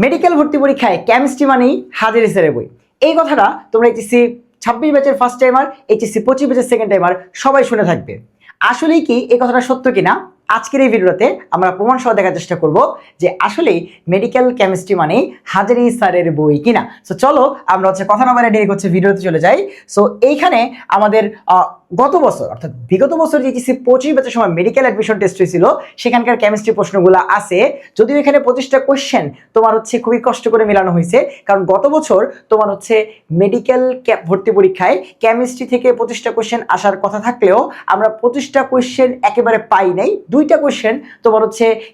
Medical ভর্তি পরীক্ষায় chemistry মানেই হাজারি স্যারের বই। এই কথাটা তোমরা এইচএসসি 26 ব্যাচের ফার্স্ট টাইমার, এইচএসসি 25 ব্যাচের সেকেন্ড টাইমার সবাই শুনে থাকবে। আসলেই কি এই কথাটা সত্য কিনা আজকের এই ভিডিওতে আমরা প্রমাণ সহ দেখার চেষ্টা করব যে আসলেই মেডিকেল কেমিস্ট্রি মানেই হাজারি স্যারের বই কিনা। সো চলো আমরা কথা না বলে ডিরেক্ট ভিডিওতে চলে যাই। সো এইখানে আমাদের গত বছর অর্থাৎ বিগত বছর যে এইচএসসি 25 ব্যাচের সময় মেডিকেল অ্যাডমিশন টেস্ট হয়েছিল সেখানকার কেমিস্ট্রি প্রশ্নগুলো আছে, যদিও এখানে 25টা কোশ্চেন তোমার খুবই কষ্ট করে মেলানো হয়েছে, কারণ গত বছর তোমার মেডিকেল ভর্তি পরীক্ষায় কেমিস্ট্রি থেকে 25টা কোশ্চেন আসার কথা থাকলেও আমরা 25টা কোশ্চেন একেবারে পাই নাই। 2টা কোশ্চেন তোমার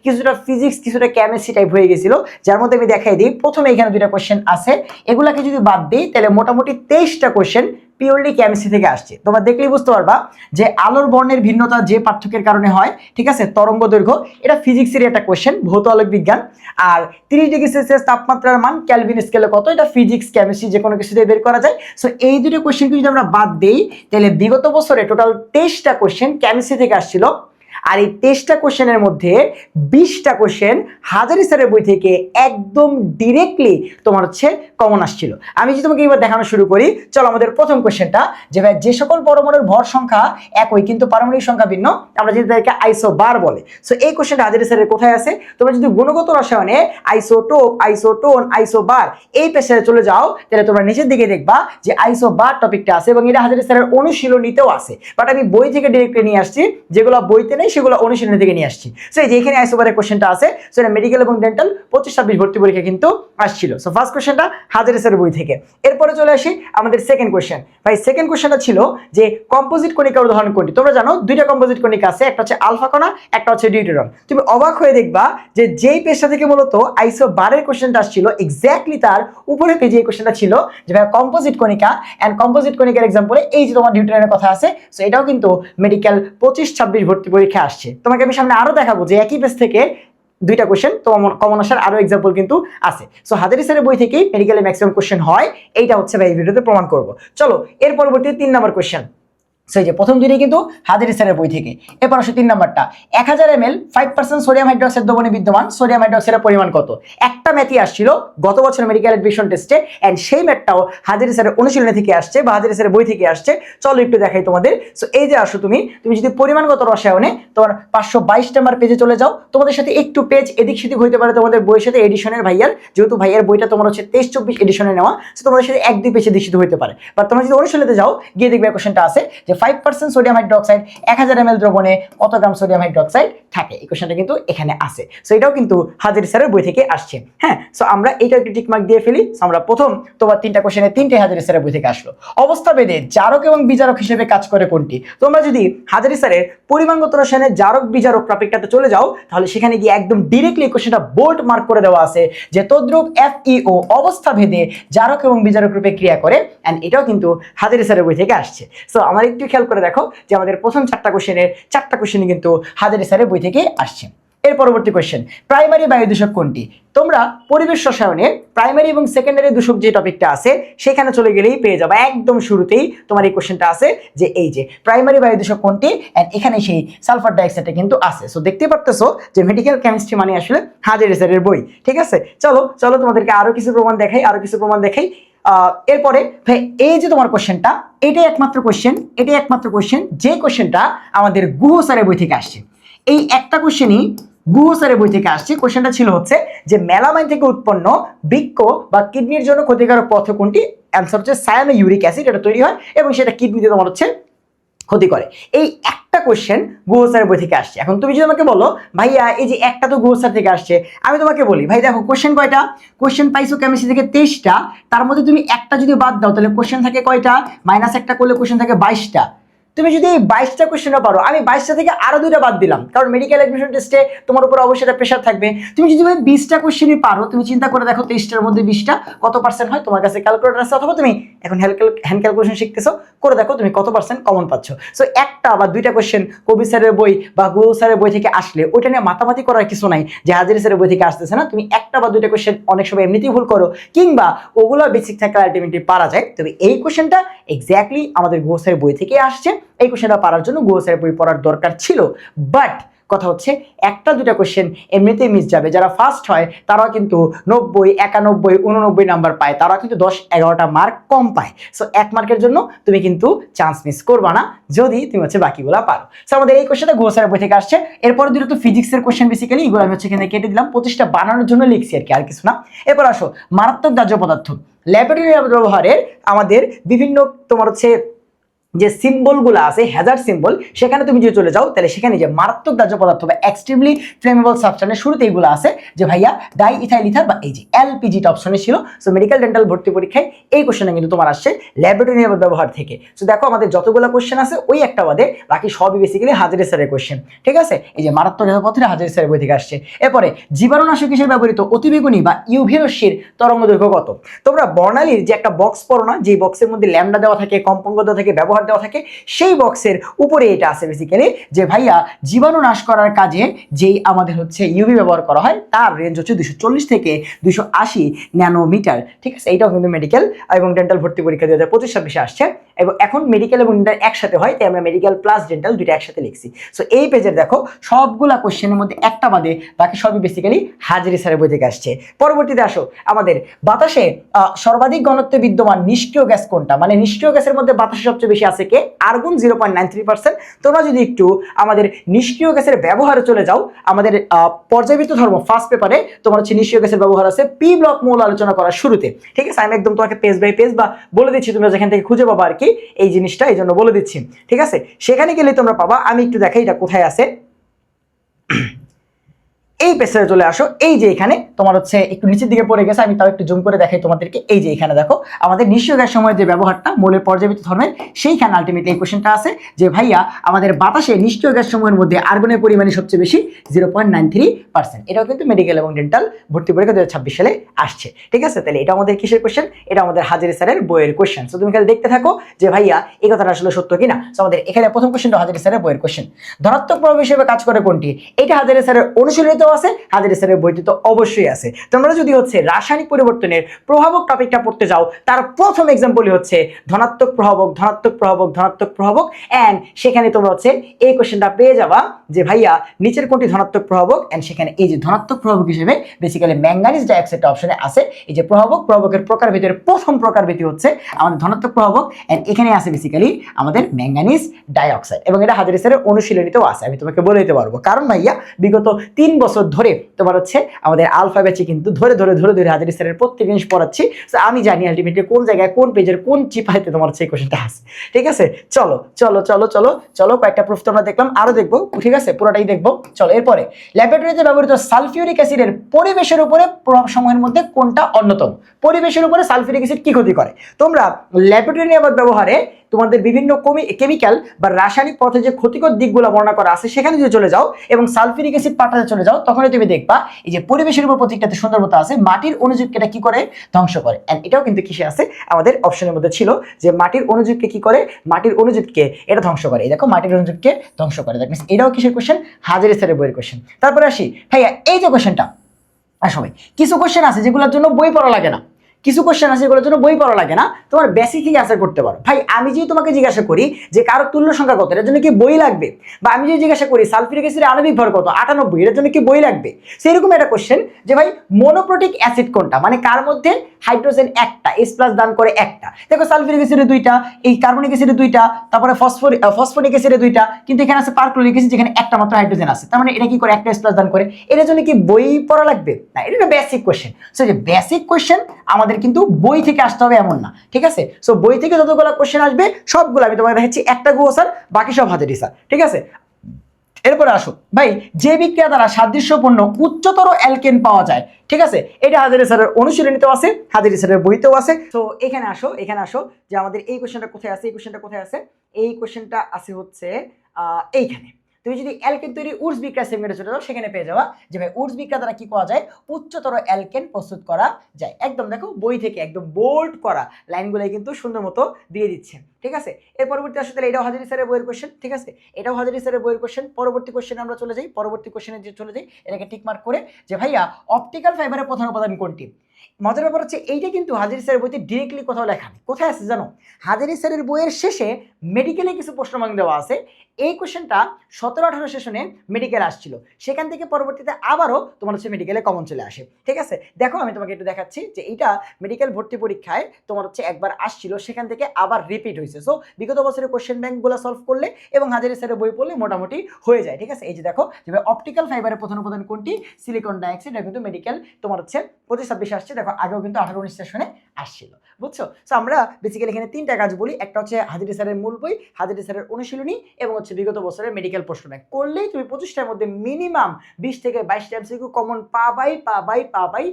কিছুটা ফিজিক্স কিছুটা কেমিস্ট্রি টাইপ হয়ে গেছিল, যার মধ্যে আমি দেখাই দিই। প্রথমে এখানে 2টা কোশ্চেন আছে, এগুলাকে যদি বাদ দিই তাহলে মোটামুটি 23টা কোশ্চেন পিওরলি কেমিস্ট্রি থেকে আসছে। তোমরা দেখলেই বুঝতে পারবা যে আলোর বর্ণের ভিন্নতা যে পার্থক্যের কারণে হয়, ঠিক আছে, তরঙ্গ দৈর্ঘ্য, এটা ফিজিক্সের একটা কোশ্চেন, ভৌত আলোক বিজ্ঞান। আর 30 ডিগ্রি সেলসিয়াস তাপমাত্রার মান ক্যালভিন স্কেলে কত, এটা ফিজিক্স কেমিস্ট্রি যে কোনো কিছুতে বের করা যায়। সো এই দুটো কোশ্চেনকে যদি আমরা বাদ দেই তাহলে বিগত বছরে টোটাল 23টা কোশ্চেন কেমিস্ট্রি থেকে আসছিল। আর এই 23টা কোশ্চেনের মধ্যে 20টা কোশ্চেন হাজারি স্যারের বই থেকে একদম ডিরেক্টলি তোমার কমন আসছিল। আমি যদি তোমাকে এবার দেখানো শুরু করি, চলো আমাদের প্রথম কোশ্চেনটা, যে ভাই যে সকল পরমাণুর ভর সংখ্যা একই কিন্তু পারমাণবিক সংখ্যা ভিন্ন, আমরা যদি তাদেরকে আইসোবার বলে। সো এই কোশ্চেনটা হাজারি স্যারের কোথায় আছে? তোমরা যদি গুণগত রসায়নে আইসোটোপ, আইসোটোন, আইসোবার এই পেশায় চলে যাও তাহলে তোমরা নিচের দিকে দেখবা যে আইসোবার টপিকটা আছে এবং এটা হাজারি স্যারের অনুশীলনীতেও আছে। বাট আমি বই থেকে ডিরেক্টলি নিয়ে আসছি, যেগুলো বইতে নেই সেগুলো অনুশীলনী থেকে নিয়ে আসছি। সো এই যে এখানে আইসোবারের কোশ্চেনটা আছে, সো এটা মেডিকেল এবং ডেন্টাল 25-26 ভর্তি পরীক্ষা কিন্তু আসছিল। সো ফার্স্ট কোশ্চেনটা হাজারি স্যারের বই থেকে। এরপরে চলে আসি আমাদের সেকেন্ড কোশ্চেন। ভাই সেকেন্ড কোশ্চেনটা ছিল যে কম্পোজিট কণিকার উদাহরণ কোনটি? তোমরা জানো 2টা কম্পোজিট কণিকা আছে, একটা আলফা কণা, একটা ডিউটেরন। তুমি অবাক হয়ে দেখবা যে যেই পেশা থেকে মূলত আইসোবারের কোশ্চেনটা আসছিল এক্স্যাক্টলি তার উপরে পেজে এই কোশ্চেনটা ছিল যে ভাই কম্পোজিট কণিকা এন্ড কম্পোজিট কণিকার এক্সাম্পলে এই যে তোমার ডিউটেরনের কথা আছে। সো এটাও কিন্তু মেডিকেল 25-26 ভর্তি পরীক্ষা আসছে। তোমাকে আমি সামনে আরো দেখাবো যে একই পেজ থেকে 2টা কোশ্চেন কমন আসার আরো এক্সাম্পল কিন্তু আছে। সো হাজারি স্যারের বই থেকেই মেডিকেলে ম্যাক্সিমাম কোশ্চেন হয়, এইটা ভাই এই ভিডিওতে প্রমাণ করব। চলো এর পরবর্তীতে 3 নম্বর কোশ্চেন। সো এই যে প্রথম দুইটাই কিন্তু হাজারি স্যারের বই থেকে। এরপর আসে 3 নম্বরটা, 1000 ml 5% সোডিয়াম হাইড্রোক্সাইড দ্রবণে বিদ্যমান সোডিয়াম হাইড্রোক্সাইডের পরিমাণ কত? একটা ম্যাথই আসছিল গত বছর মেডিকেল অ্যাডমিশন টেস্টে, এন্ড সেই ম্যাথটাও হাজারি স্যারের অনুশীলনী থেকে আসছে বা হাজারি স্যারের বই থেকে আসছে। চলো একটু দেখাই তোমাদের। সো এই যে আসো তুমি যদি পরিমাণগত রসায়নে তোমার 522 নাম্বার পেজে চলে যাও, তোমাদের সাথে একটু পেজ এদিক সেদিক হইতে পারে তোমাদের বইয়ের সাথে এডিশনের ভাইয়ার, যেহেতু ভাইয়ার বইটা তোমার 23-24 এডিশনে নেওয়া, সো তোমাদের সাথে 1-2 পেজ এদিক সেদিক হইতে পারে। বাট তোমরা যদি অনুশীলনীতে যাও গিয়ে দেখবে কোশ্চেনটা আছে যে 5% সোডিয়াম হাইড্রোক্সাইড 1000 ml দ্রবণে কত গ্রাম সোডিয়াম হাইড্রোক্সাইড থাকে। এই কোশ্চেনটা কিন্তু এখানে আছে। সো এটাও কিন্তু হাজারি স্যারের বই থেকে আসছে। হ্যাঁ, সো আমরা এইটা একটু টিক মার্ক দিয়ে ফেলি। আমরা প্রথম তোমার 3টা কোশ্চেনে 3টে হাজারি স্যারের বই থেকে আসলো। অবস্থা ভেদে জারক এবং বিজারক হিসেবে কাজ করে কোনটি? তোমরা যদি হাজারি স্যারের পরিমাণগত রসায়নের জারক বিজারক টপিকটাতে চলে যাও তাহলে সেখানে গিয়ে একদম ডিরেক্টলি কোশ্চেনটা বোল্ড মার্ক করে দেওয়া আছে যে তদ্রূপ FeO অবস্থা ভেদে জারক এবং বিজারক রূপে ক্রিয়া করে, এন্ড এটাও কিন্তু হাজারি স্যারের বই থেকে আসছে। সো আমার একটু খেয়াল করে দেখো যে আমাদের প্রথম 4টা কোশ্চেনের 4টা কোশ্চেনই কিন্তু হাজারি স্যারের বই থেকে আসছে। এর পরবর্তী কোশ্চেন, প্রাইমারি বায়ু দূষক কোনটি? তোমরা পরিবেশ রসায়নে প্রাইমারি এবং সেকেন্ডারি দূষক যে টপিকটা আছে সেখানে চলে গেলেই পেয়ে যাবে, একদম শুরুতেই তোমার এই কোশ্চেনটা আছে যে এই যে প্রাইমারি বায়ু দূষক কোনটি, এন্ড এখানে সেই সালফার ডাইঅক্সাইডটা কিন্তু আছে। সো দেখতে পারতেছো যে মেডিকেল কেমিস্ট্রি মানে আসলে হাজারি স্যারের বই, ঠিক আছে। চলো তোমাদেরকে আরো কিছু প্রমাণ দেখাই। এরপরে ভাই এই যে তোমার কোশ্চেনটা, এটাই একমাত্র কোশ্চেন যে কোশ্চেনটা আমাদের গুহ স্যারের বই থেকে আসছে। এই একটা কোশ্চেনই গুহ স্যারের বই থেকে আসছে। কোশ্চেনটা ছিল যে মেলামাইন থেকে উৎপন্ন বৃক্ক বা কিডনির জন্য ক্ষতিকারক পদার্থ কোনটি? অ্যান্সার সায়ানোইউরিক অ্যাসিড, এটা তৈরি হয় এবং সেটা কিডনিতে তোমার ক্ষতি করে। এই একটা কোশ্চেন গুহ স্যারের বই থেকে আসছে। এখন তুমি যদি আমাকে বলো ভাইয়া এই যে একটা তো গুহ স্যার থেকে আসছে, আমি তোমাকে বলি ভাই দেখো কোশ্চেন কয়টা? কোশ্চেন পাইছো কেমিস্ট্রি থেকে 23টা, তার মধ্যে তুমি একটা যদি বাদ দাও তাহলে কোশ্চেন থাকে কয়টা? -1 করলে কোশ্চেন থাকে 22টা। তুমি যদি এই 22টা কোশ্চেনও পারো, আমি 22টা থেকে আরো 2টা বাদ দিলাম, কারণ মেডিকেল অ্যাডমিশন টেস্টে তোমার উপর অবশ্যই একটা প্রেশার থাকবে। তুমি যদি ভাই 20টা কোশ্চেনই পারো, তুমি চিন্তা করে দেখো 23টার মধ্যে 20টা কত পার্সেন্ট হয়? তোমার কাছে ক্যালকুলেটর আছে অথবা তুমি এখন হ্যান্ড ক্যালকুলেশন শিখতেছো, করে দেখো তুমি কত পার্সেন্ট কমন পাচ্ছ। সো একটা বা 2টা কোশ্চেন কবি স্যারের বই বা গুহ স্যারের বই থেকে আসলে ওইটা নিয়ে মাতামাতি করার কিছু নাই যে হাজারি স্যারের বই থেকে আসতেছে না। তুমি একটা বা 2টা কোশ্চেন অনেক সময় এমনিতেই ভুল করো, কিংবা ওগুলো বেসিক থাকলে আলটিমেটলি পারা যায়। তবে এই কোশ্চেনটা এক্স্যাক্টলি আমাদের গুহ স্যারের বই থেকে আসছে। এই কোশ্চেনটা পারার জন্য গুহ স্যারের বই পড়ার দরকার ছিল। বাট কথা হচ্ছে একটা দুটা কোশ্চেন এমনিতেই মিস যাবে, যারা ফার্স্ট হয় তারাও কিন্তু 90, 91, 89 নাম্বার পায়, তারাও কিন্তু 10-11টা মার্ক কম পায়। সো 1 মার্কের জন্য তুমি কিন্তু চান্স মিস করবা না যদি তুমি হচ্ছে বাকিগুলো পারো। সো আমাদের এই কোশ্চেনটা গোসারের বই থেকে আসছে। এরপর দুটো তো ফিজিক্সের কোশ্চেন, বেসিক্যালি এগুলো আমি হচ্ছে এখানে কেটে দিলাম, 25টা বানানোর জন্য লিখছি আর কি, আর কিছু না। এরপর আসো মারাত্মক দাহ্য পদার্থ। ল্যাবরেটরি ব্যবহারের আমাদের বিভিন্ন তোমার হচ্ছে যে সিম্বলগুলো আছে হ্যাজার্ড সিম্বল, সেখানে তুমি যদি চলে যাও তাহলে সেখানে যে মারাত্মক দাহ্য পদার্থ বা এক্সট্রিমলি ফ্লেমেবল সাবস্টেন্সের শুরুতে এইগুলো আছে যে ভাইয়া ডাই ইথাইল ইথার বা এই যে এলপিজিটা অপশনে ছিল। সো মেডিকেল ডেন্টাল ভর্তি পরীক্ষায় এই কোশ্চেনটা কিন্তু তোমার আসছে ল্যাবরেটরি ব্যবহার থেকে। সো দেখো আমাদের যতগুলো কোশ্চেন আছে ওই একটা বাদে বাকি সবই বেসিক্যালি হাজারি স্যারের কোশ্চেন, ঠিক আছে। এই যে মারাত্মক দাহ্য পদার্থ হাজারি স্যারের বই থেকে আসছে। এরপরে জীবাণুনাশক হিসেবে ব্যবহৃত অতিবেগুনি বা ইউভি রশ্মির তরঙ্গ দৈর্ঘ্য কত? তোমরা বর্ণালীর যে একটা বক্স পড়ো না, যে বক্সের মধ্যে ল্যামডা দেওয়া থাকে, কম্পাঙ্ক দেওয়া থাকে, ব্যবহার দেওয়া থাকে, সেই বক্সের উপরে এটা আছে বেসিক্যালি যে ভাইয়া জীবাণু নাশ করার কাজে যেই আমাদের হচ্ছে ইউভি ব্যবহার করা হয় তার রেঞ্জ হচ্ছে 240 থেকে 280 ন্যানোমিটার, ঠিক আছে। এইটাও কিন্তু মেডিকেল এবং ডেন্টাল ভর্তি পরীক্ষা 2025-26 আসছে, এবং এখন মেডিকেল এবং ডেন্টাল একসাথে হয়, তাই আমরা মেডিকেল প্লাস ডেন্টাল দুইটা একসাথে লিখছি। সো এই পেজের দেখো সবগুলা কোশ্চেনের মধ্যে একটা বাদে বাকি সবই বেসিক্যালি হাজারি স্যারের বই থেকে আসছে। পরবর্তীতে আসো আমাদের বাতাসে সর্বাধিক ঘনত্বে বিদ্যমান নিষ্ক্রিয় গ্যাস কোনটা? মানে নিষ্ক্রিয় গ্যাসের মধ্যে বাতাসে সবচেয়ে বেশি আছে কে? আর্গন 0.93%। তোমরা যদি একটু আমাদের নিষ্ক্রিয় গ্যাসের ব্যবহারে চলে যাও, আমাদের পর্যাবৃত্ত ধর্ম ফার্স্ট পেপারে তোমার হচ্ছে নিষ্ক্রিয় গ্যাসের ব্যবহার আছে পি ব্লক মৌল আলোচনা করার শুরুতে, ঠিক আছে। আমি একদম তোমাকে পেজ বাই পেজ বা বলে দিচ্ছি, তোমরা যেখান থেকে খুঁজে পাবা আর কি এই জিনিসটা, এই জন্য বলে দিচ্ছি, ঠিক আছে। সেখানে গেলে তোমরা পাবা। আমি একটু দেখাই এটা কোথায় আছে। এই পেজে চলে আসো। এই যে এখানে তোমার হচ্ছে একটু নিচের দিকে পড়ে গেছে, আমি তাও একটু জুম করে দেখাই তোমাদেরকে। এই যে এখানে দেখো আমাদের নিষ্ক্রিয় গ্যাস সময়ের যে ব্যবহারটা মৌলের পর্যাবৃত্ত ধর্মের, সেইখানে আলটিমেটলি এই কোশ্চেনটা আছে যে ভাইয়া আমাদের বাতাসে নিষ্ক্রিয় গ্যাস সময়ের মধ্যে আর্গনের পরিমাণই সবচেয়ে বেশি 0.93%। এটাও কিন্তু মেডিকেল এবং ডেন্টাল ভর্তি পরীক্ষা 2026 সালে আসছে, ঠিক আছে। তাহলে এটা আমাদের কিসের কোশ্চেন? এটা আমাদের হাজারি স্যারের বইয়ের কোশ্চেন। সো তুমি খালি দেখতে থাকো যে ভাইয়া এই কথাটা আসলে সত্য কিনা। সো আমাদের এখানে প্রথম কোশ্চেনটা হাজারি স্যারের বইয়ের কোশ্চেন। ধনাত্মক প্রভাব হিসেবে কাজ করে কোনটি? এটা হাজারি স্যারের অনুশীলনীতেও আছে, হাজারি স্যারের বইতে তো অবশ্যই আছে। তোমরা যদি হচ্ছে রাসায়নিক পরিবর্তনের প্রভাবক টপিকটা পড়তে যাও, তার প্রথম এক্সাম্পলই হচ্ছে ধনাত্মক প্রভাবক, ধনাত্মক প্রভাবক, ধনাত্মক প্রভাবক। এন্ড সেখানে তোমরা হচ্ছে এই কোশ্চেনটা পেয়ে যাবা যে ভাইয়া নিচের কোনটি ধনাত্মক প্রভাবক, এন্ড সেখানে এই যে ধনাত্মক প্রভাবক হিসেবে বেসিক্যালি ম্যাঙ্গানিজ ডাইঅক্সাইড অপশনে আছে। এই যে প্রভাবক, প্রভাবকের প্রকারভেদের প্রথম প্রকারভেদ হচ্ছে আমাদের ধনাত্মক প্রভাবক, এন্ড এখানে আছে বেসিক্যালি আমাদের ম্যাঙ্গানিজ ডাইঅক্সাইড, এবং এটা হাজারি স্যারের অনুশীলনীতেও আছে। আমি তোমাকে বলে দিতে পারবো, কারণ ভাইয়া বিগত 3 বছর ধরে তোমার হচ্ছে আমাদের আলফা ব্যাচে কিন্তু ধরে ধরে ধরে ধরে হাজারি স্যারের প্রত্যেক জিনিস পড়াচ্ছি। আমি জানি আলটিমেটলি কোন জায়গায় কোন পেজের কোন চিপাইতে তোমার হচ্ছে এই কোশ্চেনটা আছে, ঠিক আছে। চলো চলো চলো চলো চলো কয়েকটা প্রুফ তোমরা দেখলাম, আরো দেখবো, ঠিক আছে, পুরোটাই দেখবো। চলো এরপরে ল্যাবরেটরিতে ব্যবহৃত সালফিউরিক অ্যাসিডের পরিবেশের উপরে প্রভাব সমূহের মধ্যে কোনটা অন্যতম? পরিবেশের উপরে সালফিউরিক অ্যাসিড কি ক্ষতি করে? তোমরা ল্যাবরেটরি ব্যবহারে তোমাদের বিভিন্ন কেমিক্যাল বা রাসায়নিক পথে যে ক্ষতিকর দিকগুলো বর্ণনা করা আছে সেখানে যদি চলে যাও এবং সালফিউরিক অ্যাসিড পাঠাতে চলে যাও, তখনই তুমি দেখবা এই যে পরিবেশের উপর প্রতীকটাতে সুন্দর মতো আছে, মাটির অণুজীবকে এটা কি করে? ধ্বংস করে। এন্ড এটাও কিন্তু কিসে আছে? আমাদের অপশনের মধ্যে ছিল যে মাটির অণুজীবকে কি করে? মাটির অণুজীবকে এটা ধ্বংস করে। এই দেখো মাটির অণুজীবকে ধ্বংস করে। দ্যাট মিন্স এটাও কিসের কোশ্চেন? হাজারি স্যারের বইয়ের কোশ্চেন। তারপরে আসি ভাইয়া এই যে কোশ্চেনটা, আসলে কিছু কোশ্চেন আছে যেগুলোর জন্য বই পড়া লাগে না, কিছু কোশ্চেন আছে যেগুলোর জন্য বই পড়া লাগে না, তোমার বেসিকই অ্যান্সার করতে পারো। ভাই আমি যদি তোমাকে জিজ্ঞাসা করি যে কারো তুল্য সংখ্যা কত, এর জন্য কি বই লাগবে? বা আমি যদি জিজ্ঞাসা করি সালফিউরিক অ্যাসিডের আণবিক ভর কত, 98, এর জন্য কি বই লাগবে? সেরকম একটা কোশ্চেন যে ভাই মনোপ্রোটিক অ্যাসিড কোনটা, মানে কার মধ্যে হাইড্রোজেন একটা, H+ দান করে একটা। দেখো সালফিউরিক অ্যাসিডের দুইটা, এই কার্বনিক অ্যাসিডের দুইটা, তারপরে ফসফরিক অ্যাসিডের দুইটা, কিন্তু এখানে আছে পারক্লোরিক অ্যাসিড যেখানে একটা মাত্র হাইড্রোজেন আছে। তার মানে এটা কি করে? একটা H+ দান করে। এর জন্য কি বই পড়া লাগবে? না, এটা একটা বেসিক কোশ্চেন। সো যে বেসিক কোশ্চেন আমাদের কিন্তু বই থেকে আসতে হবে এমন না, ঠিক আছে। সো বই থেকে যতগুলো কোশ্চেন আসবে সবগুলো আমি তোমাকে দেখাচ্ছি, একটা গুলো স্যার, বাকি সব হাজারি স্যার, ঠিক আছে। এরপরে আসো ভাই, যে বিক্রিয়া দ্বারা সাদৃশ্যপূর্ণ উচ্চতর অ্যালকেন পাওয়া যায়, ঠিক আছে, এটা হাজারি স্যারের অনুশীলনীতেও আছে, হাজারি স্যারের বইতেও আছে। তো এখানে আসো, এখানে আসো যে আমাদের এই কোশ্চেনটা কোথায় আছে, এই কোশ্চেনটা কোথায় আছে? এই কোশ্চেনটা আছে হচ্ছে এইখানে। তুমি যদি অ্যালকেন তৈরি উডস বিক্রিয়া সেগমেন্টে চলে যাও, সেখানে পেয়ে যাওয়া যে ভাই উডস বিক্রিয়া দ্বারা কি করা যায়? উচ্চতর অ্যালকেন প্রস্তুত করা যায়। একদম দেখো বই থেকে একদম বোল্ড করা লাইনগুলোই কিন্তু সুন্দর মতো দিয়ে দিচ্ছে, ঠিক আছে। এর পরবর্তী আসলে এটাও হাজারি স্যারের বইয়ের কোশ্চেন, ঠিক আছে, এটাও হাজারি স্যারের বইয়ের কোশ্চেন। পরবর্তী কোশ্চেনে আমরা চলে যাই, পরবর্তী কোশ্চেনে যে চলে যাই, এটাকে টিক মার্ক করে যে ভাইয়া অপটিক্যাল ফাইবারের প্রধান উপাদান কোনটি? মজার ব্যাপার হচ্ছে এইটা কিন্তু হাজারি স্যারের বইতে ডিরেক্টলি কোথাও লেখা নেই। কোথায় আছে জানো? হাজারি স্যারের বইয়ের শেষে মেডিকেলে কিছু প্রশ্নমান দেওয়া আছে। এই কোশ্চেনটা 17-18 সেশনে মেডিকেল আসছিল, সেখান থেকে পরবর্তীতে আবারও তোমার হচ্ছে মেডিকেলে কমন চলে আসে। ঠিক আছে, দেখো আমি তোমাকে একটু দেখাচ্ছি যে এইটা মেডিকেল ভর্তি পরীক্ষায় তোমার হচ্ছে একবার আসছিল, সেখান থেকে আবার রিপিট হয়েছে। সো বিগত বছরের কোশ্চেন ব্যাংকগুলো সলভ করলে এবং হাজারি স্যারের বই পড়লে মোটামুটি হয়ে যায়। ঠিক আছে, এই যে দেখো যে অপটিক্যাল ফাইবারের প্রধান উপাদান কোনটি? Silicon dioxide. এটা কিন্তু মেডিকেল তোমার হচ্ছে 25-26 আসছে, দেখো আগেও কিন্তু 18-19 সেশনে আসছিল, বুঝছো? সো আমরা বেসিক্যালি এখানে তিনটা কাজ বলি। একটা হচ্ছে হাজারি স্যারের মূল বই, হাজারি স্যারের অনুশীলনী এবং হচ্ছে বিগত বছরের মেডিকেল প্রশ্ন ব্যাংক করলেই তুমি 25টার মধ্যে মিনিমাম 20 থেকে 22টা এমসিকিউ কমন পাবাই।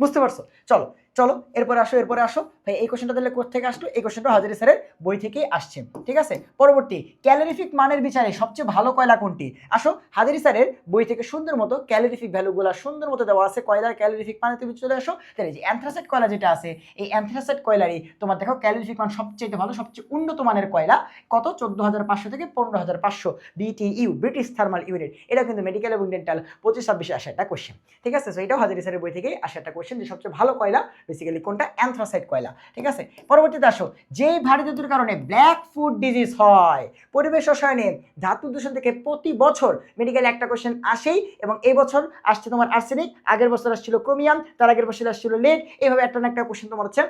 বুঝতে পারছো? চলো চলো এরপরে আসো ভাই। এই কোশ্চেনটা তাহলে কোথা থেকে আসলো? এই কোশ্চেনটা হাজারি স্যারের বই থেকেই আসছে। ঠিক আছে, পরবর্তী ক্যালোরিফিক মানের বিচারে সবচেয়ে ভালো কয়লা কোনটি? আসো হাজারি স্যারের বই থেকে সুন্দর মতো ক্যালোরিফিক ভ্যালুগুলো সুন্দর মতো দেওয়া আছে। কয়লার ক্যালোরিফিক মানে তুমি চলে আসো, তাহলে যে অ্যান্থ্রাসাইট কয়লা যেটা আছে, এই অ্যান্থ্রাসাইট কয়লারই তোমার দেখো ক্যালোরিফিক মান সবচেয়ে ভালো, সবচেয়ে উন্নত মানের কয়লা। কত? 14,500 থেকে 15,500 BTU, ব্রিটিশ থার্মাল ইউনিট। এটা কিন্তু মেডিকেল এবং ডেন্টাল 25-26 আসা একটা কোশ্চেন। ঠিক আছে, সো এটাও হাজারি স্যারের বই থেকেই আসা একটা কোশ্চেন যে সবচেয়ে ভালো কয়লা বেসিক্যালি কোনটা? অ্যান্থ্রাসাইট কয়লা। ঠিক আছে, পরবর্তীতে আসো, যেই ভারী ধাতুর কারণে ব্ল্যাক ফুড ডিজিজ হয়। পরিবেশ রসায়নে ধাতু দূষণ থেকে প্রতি বছর মেডিকেল একটা কোশ্চেন আসেই, এবং এই বছর আসছে তোমার আর্সেনিক, আগের বছর আসছিল ক্রোমিয়াম, তার আগের বছর আসছিল লেড। এইভাবে একটা না একটা কোশ্চেন তোমার হচ্ছে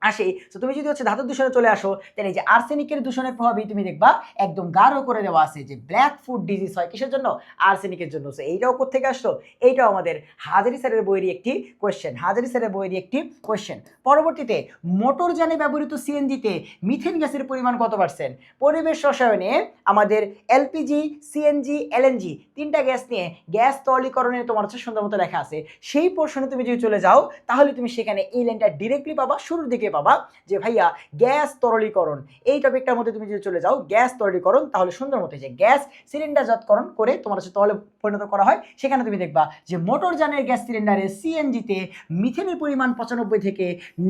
আসে। তো তুমি যদি হচ্ছে ধাতু দূষণে চলে আসো, তাহলে এই যে আর্সেনিকের দূষণের প্রভাবই তুমি দেখবা একদম গাঢ় করে দেওয়া আছে যে ব্ল্যাক ফুড ডিজিজ হয় কিসের জন্য? আর্সেনিকের জন্য। সো এইটাও কোথেকে আসলো? এইটাও আমাদের হাজারি স্যারের বইয়েরই একটি কোশ্চেন, হাজারি স্যারের বইয়েরই একটি কোশ্চেন। পরবর্তীতে মোটরযানে ব্যবহৃত সিএনজিতে মিথেন গ্যাসের পরিমাণ কত %? পরিবেশ রসায়নে আমাদের এলপিজি, সিএনজি, এলএনজি তিনটা গ্যাস নিয়ে গ্যাস তরলীকরণে তোমার হচ্ছে সুন্দর মতো লেখা আছে। সেই পোর্শনে তুমি যদি চলে যাও তাহলে তুমি সেখানে এই লাইনটা ডিরেক্টলি পাবা, শুরুর দিকে পাবা যে ভাইয়া গ্যাস তরলীকরণ। এই টপিকটার মধ্যে তুমি যদি চলে যাও গ্যাস তরলীকরণ, তাহলে সুন্দর মতো যে গ্যাস সিলিন্ডারজাতকরণ করে তোমার হচ্ছে তরলে পরিণত করা হয়, সেখানে তুমি দেখবা যে মোটরযানের গ্যাস সিলিন্ডারে সিএনজিতে মিথেনের পরিমাণ 95 থেকে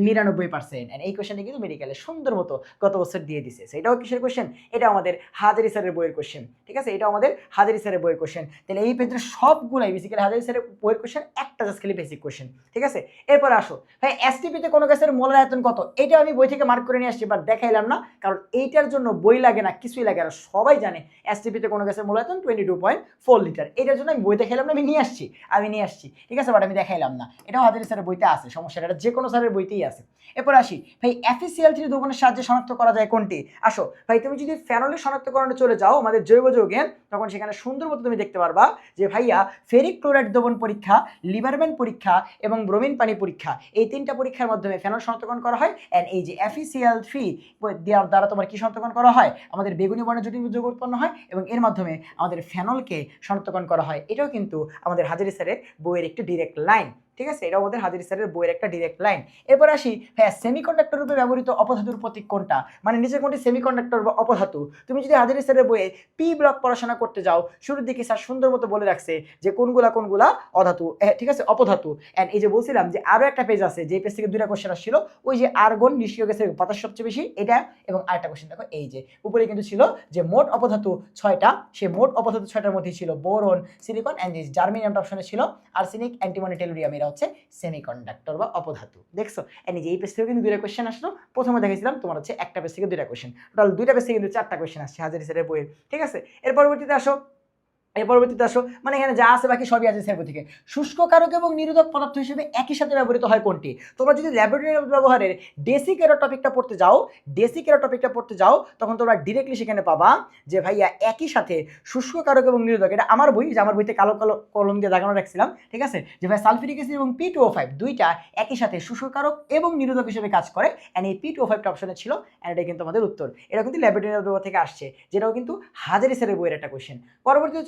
99%। এই কোশ্চেনটা কিন্তু মেডিকেলে সুন্দর মতো গত বছর দিয়ে দিছে। এটাও কিসের কোশ্চেন? এটা আমাদের হাজারি স্যারের বইয়ের কোশ্চেন। ঠিক আছে, এটা আমাদের হাজারি স্যারের বইয়ের কোশ্চেন। তাহলে এই পেজের সবগুলাই বেসিক্যালি হাজারি স্যারের বইয়ের কোশ্চেন, একটা জাস্ট খালি বেসিক কোশ্চেন। ঠিক আছে, এরপর আসো ভাই এসটিপিতে কোনো গ্যাসের মোলার আয়তন কত? এটা আমি বই থেকে মার্ক করে নিয়ে আসছি, বাট দেখাইলাম না, কারণ এইটার জন্য বই লাগে না, কিছুই লাগে না, সবাই জানে এসটিপিতে কোনো গ্যাসের মোল আয়তন 22.4 লিটার। এটার জন্য আমি বই দেখাইলাম না, আমি নিয়ে আসছি। ঠিক আছে, বাট আমি দেখাইলাম না, এটাও হাজারি স্যারের বইতে আছে, সমস্যাটা এটা যে কোনো স্যারের বইতেই আছে। এরপর আসি ভাই FeCl3 দ্রবণের সাহায্যে শনাক্ত করা যায় কোনটি? আসো ভাই তুমি যদি ফেনলের শনাক্তকরণে চলে যাও আমাদের জৈব যৌগে, তখন সেখানে সুন্দর মতো তুমি দেখতে পারবা যে ভাইয়া ফেরিক ক্লোরাইড দ্রবণ পরীক্ষা, লিবারম্যান পরীক্ষা এবং ব্রোমিন পানি পরীক্ষা, এই তিনটা পরীক্ষার মাধ্যমে ফেনল শনাক্তকরণ করা হয়। এন্ড এই যে FeCl3 দ্বারা তোমার কি শনাক্তকরণ করা হয়? আমাদের বেগুনি বর্ণের জটিল যৌগ উৎপন্ন হয় এবং এর মাধ্যমে আমাদের ফেনলকে শনাক্তকরণ করা হয়। এটাও কিন্তু আমাদের হাজারি স্যারের বইয়ের একটি ডিরেক্ট লাইন। ঠিক আছে, এটাও আমাদের হাজারি স্যারের বইয়ের একটা ডিরেক্ট লাইন। এরপর আসি হ্যাঁ, সেমিকন্ডাক্টর রূপে ব্যবহৃত অপধাতুর প্রতীক কোনটা? মানে নিচে কোনটি সেমিকন্ডাক্টর বা অপধাতু? তুমি যদি হাজারি স্যারের বইয়ে পি ব্লক পড়াশোনা করতে যাও, শুরুর দিকে স্যার সুন্দর মতো বলে রাখছে যে কোনগুলা অধাতু, ঠিক আছে, অপধাতু। এন্ড এই যে বলছিলাম যে আরো একটা পেজ আছে, যে পেজ থেকে দুইটা কোশ্চেন আসছিল, ওই যে আর্গন নিষ্ক্রিয় গ্যাসের বাতাস সবচেয়ে বেশি, এটা এবং আরেকটা কোশ্চেন দেখো এই যে উপরে কিন্তু ছিল যে মোট অপধাতু 6টা, সেই মোট অপধাতু 6টার মধ্যে ছিল বোরন, সিলিকন এন্ড জার্মেনিয়াম অপশনে ছিল আর্সেনিক, অ্যান্টিমনি, টেলুরিয়াম। এরা হচ্ছে সেমিকন্ডাক্টর বা অপধাতু। দেখছো, এই যে এই পেজ থেকে কিন্তু দুইটা কোশ্চেন আসলো। প্রথমে দেখেছিলাম তোমার হচ্ছে একটা পেজ থেকে দুইটা কোশ্চেন, টোটাল দুইটা পেজ থেকে কিন্তু 4টা কোশ্চেন আসছে হাজারি স্যারের বইয়ের। ঠিক আছে, এর পরবর্তীতে আসো মানে এখানে যা আছে বাকি সবই আছে স্যার থেকে। শুষ্ক কারক এবং নিরোধক পদার্থ হিসেবে একই সাথে ব্যবহৃত হয় কোনটি? তোমরা যদি ল্যাবরেটরি ব্যবহারের ডেসিক এরর টপিকটা পড়তে যাও তখন তোমরা ডিরেক্টলি সেখানে পাবা যে ভাইয়া একই সাথে শুষ্ক কারক এবং নিরোধক, এটা আমার বই, যে আমার বইতে কালো কালো কলম দিয়ে দাগানো রাখছিলাম। ঠিক আছে, যে ভাই সালফিউরিক অ্যাসিড এবং P2O5 দুইটা একই সাথে শুষ্ক কারক এবং নিরোধক হিসেবে কাজ করে। এন্ড এই P2O5টা অপশনে ছিল, এন্ড এটা কিন্তু আমাদের উত্তর। এটা কিন্তু ল্যাবরেটরি ব্যবহার থেকে আসছে, যেটাও কিন্তু হাজারি স্যারের বইয়ের একটা কোশ্চেন। পরবর্তীতে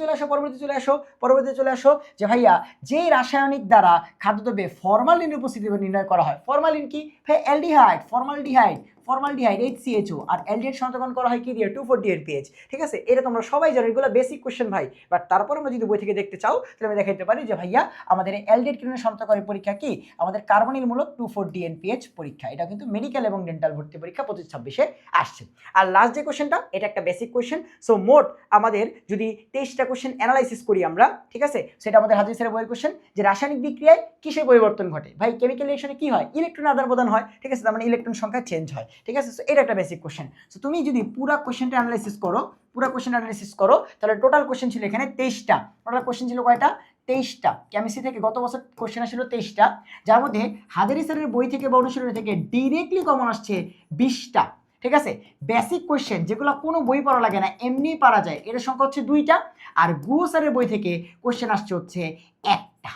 চলে আসো যে ভাইয়া যে রাসায়নিক দ্বারা খাদ্যদ্রব্যে ফরমালিনের উপস্থিতি নির্ণয় করা হয়। ফরমালিন কি ভাই? অ্যালডিহাইড, ফর্মালডিহাইড HCHO আর অ্যালডিহাইড শনাক্তকরণ করা হয় কি দিয়ে 2,4-DNPH। ঠিক আছে, এটা তোমরা সবাই জানো, এগুলো বেসিক কোশ্চেন ভাই। বাট তারপর আমরা যদি বই থেকে দেখতে চাও তাহলে আমি দেখাইতে পারি যে ভাইয়া আমাদের অ্যালডিহাইড কিনোনের শনাক্তকরণের পরীক্ষা কি, আমাদের কার্বনিল মূলক 2,4-DNPH পরীক্ষা। এটা কিন্তু মেডিকেল এবং ডেন্টাল ভর্তি পরীক্ষা 25-26 আসছে। আর লাস্ট যে কোশ্চেনটা, এটা একটা বেসিক কোশ্চেন। সো মোট আমাদের যদি 23টা কোশ্চেন অ্যানালাইসিস করি আমরা, ঠিক আছে, সেটা আমাদের হাজির স্যারের বইয়ের কোশ্চেন যে রাসায়নিক বিক্রিয়ায় কিসের পরিবর্তন ঘটে। ভাই কেমিক্যাল রিঅ্যাকশনে কি হয়, ইলেকট্রন আদান প্রদান হয়। ঠিক আছে, তার মানে ইলেকট্রন সংখ্যা চেঞ্জ হয়। ঠিক আছে, সো এটা একটা বেসিক কোশ্চেন। সো তুমি যদি পুরো কোশ্চেনটা অ্যানালাইসিস করো, তাহলে টোটাল কোশ্চেন ছিল এখানে 23টা। টোটাল কোশ্চেন ছিল কয়টা? 23টা। কেমিস্ট্রি থেকে গত বছর কোশ্চেন আসছিল 23টা, যার মধ্যে হাজারি স্যারের বই থেকে বা অনুশীলনী থেকে ডিরেক্টলি কমন আসছে 20টা। ঠিক আছে, বেসিক কোশ্চেন যেগুলো কোনো বই পড়া লাগে না, এমনি পারা যায়, এর সংখ্যা হচ্ছে 2টা। আর গুহ স্যারের বই থেকে কোশ্চেন আসছে হচ্ছে 1টা।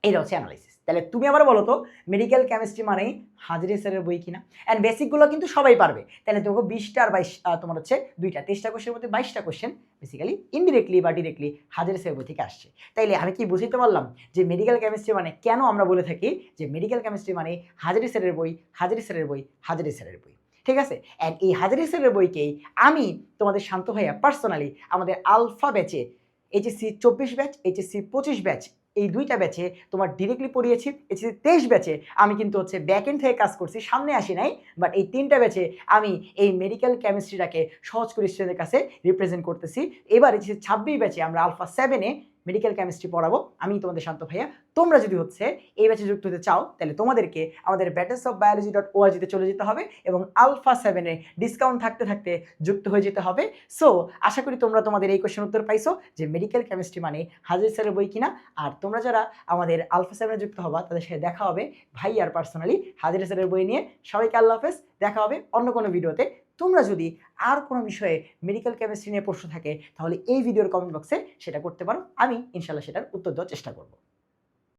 এটা হচ্ছে অ্যানালাইসিস। তাহলে তুমি আবার বলো তো, মেডিকেল কেমিস্ট্রি মানেই হাজারি স্যারের বই কিনা? অ্যান্ড বেসিকগুলো কিন্তু সবাই পারবে। তাহলে দেখো 20টা আর 22, তোমার হচ্ছে 2টা, 23টা কোশ্চেনের মধ্যে 22টা কোশ্চেন বেসিক্যালি ইনডিরেক্টলি বা ডিরেক্টলি হাজারি স্যারের বই থেকে আসছে। তাইলে আমি কি বুঝতে পারলাম যে মেডিকেল কেমিস্ট্রি মানে কেন আমরা বলে থাকি যে মেডিকেল কেমিস্ট্রি মানে হাজারি স্যারের বই, হাজারি স্যারের বই, হাজারি স্যারের বই। ঠিক আছে, অ্যান্ড এই হাজারি স্যারের বইকেই আমি তোমাদের শান্ত ভাইয়া পার্সোনালি আমাদের আলফা ব্যাচে HSC 24 ব্যাচ, HSC 25 ব্যাচ, এই 2টা ব্যাচে তোমার ডিরেক্টলি পড়িয়েছি। HSC 23 ব্যাচে আমি কিন্তু হচ্ছে ব্যাকএন্ড থেকে কাজ করছি, সামনে আসি নাই। বাট এই 3টা ব্যাচে আমি এই মেডিকেল কেমিস্ট্রিটাকে সহজ করে স্টুডেন্টের কাছে রিপ্রেজেন্ট করতেছি। এবার HSC 26 ব্যাচে আমরা আলফা 7-এ মেডিকেল কেমিস্ট্রি পড়াবো আমি তোমাদের শান্ত ভাইয়া। তোমরা যদি হচ্ছে এই ব্যাচে যুক্ত হতে চাও তাহলে তোমাদেরকে আমাদের battleofbiology.org-তে চলে যেতে হবে এবং আলফা 7-এ ডিসকাউন্ট থাকতে থাকতে যুক্ত হয়ে যেতে হবে। সো আশা করি তোমরা তোমাদের এই কোশ্চেন উত্তর পাইছো যে মেডিকেল কেমিস্ট্রি মানে হাজারি স্যারের বই কিনা। আর তোমরা যারা আমাদের আলফা 7-এ যুক্ত হবা তাদের সাথে দেখা হবে ভাই আর পার্সোনালি হাজারি স্যারের বই নিয়ে। সবাইকে আল্লাহ হাফেজ, দেখা হবে অন্য কোনো ভিডিওতে। তোমরা যদি আর কোনো বিষয়ে মেডিকেল কেমিস্ট্রি নিয়ে প্রশ্ন থাকে তাহলে এই ভিডিওর কমেন্ট বক্সে সেটা করতে পারো, আমি ইনশাল্লাহ সেটার উত্তর দেওয়ার চেষ্টা করবো।